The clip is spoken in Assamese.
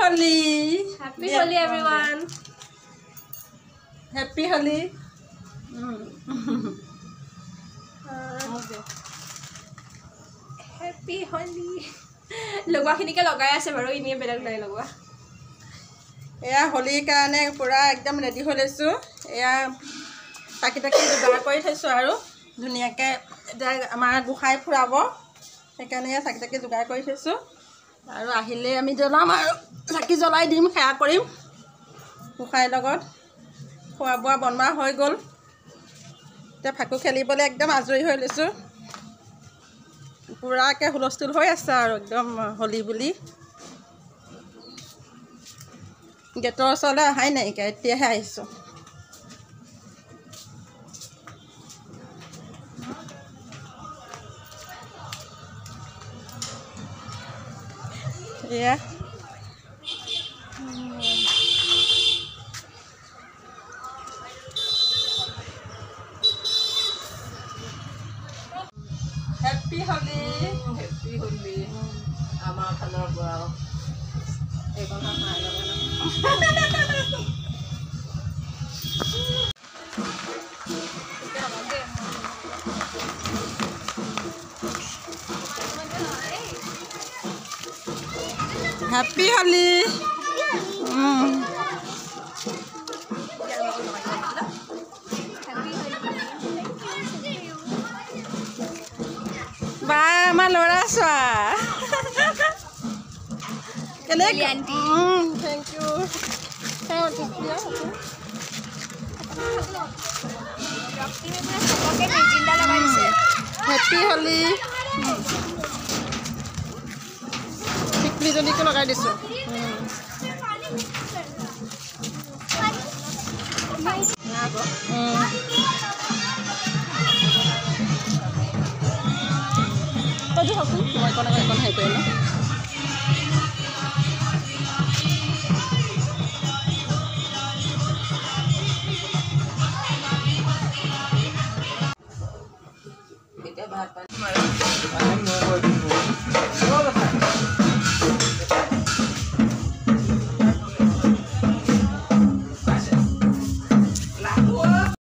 Holi. Happy Holi, everyone. Happy Holi. Happy Holi. লগোৱা খিনিকে লগাই আছে বাৰু ইনিয়ে বেলেগ নাই লগোৱা এয়া হোলিৰ কাৰণে পুৰা একদম ৰেডি হৈ লৈছোঁ এয়া টাকি টাকি যোগাৰ কৰি থৈছোঁ আৰু ধুনীয়াকৈ এতিয়া আমাৰ গোসাঁই ফুৰাব সেইকাৰণে এয়া চাকি টাকি যোগাৰ কৰি থৈছোঁ আৰু আহিলে আমি জ্বলাম আৰু চাকি জ্বলাই দিম সেৱা কৰিম গোসাঁইৰ লগত খোৱা বোৱা বনোৱা হৈ গ'ল এতিয়া ফাকু খেলিবলৈ একদম আজৰি হৈ লৈছোঁ পুৰাকৈ হুলস্থুল হৈ আছে আৰু একদম হোলী বুলি গেটৰ ওচৰলৈ অহাই নাইকিয়া এতিয়াহে আহিছোঁ এয়া Happy Holi. Happy Holi. Ama color brow. Eko na mahalo ka na. Happy Holi. Ba, malora swa. Thank you. Happy Holi. Tikli jodi ko lagai disu. Tadi aku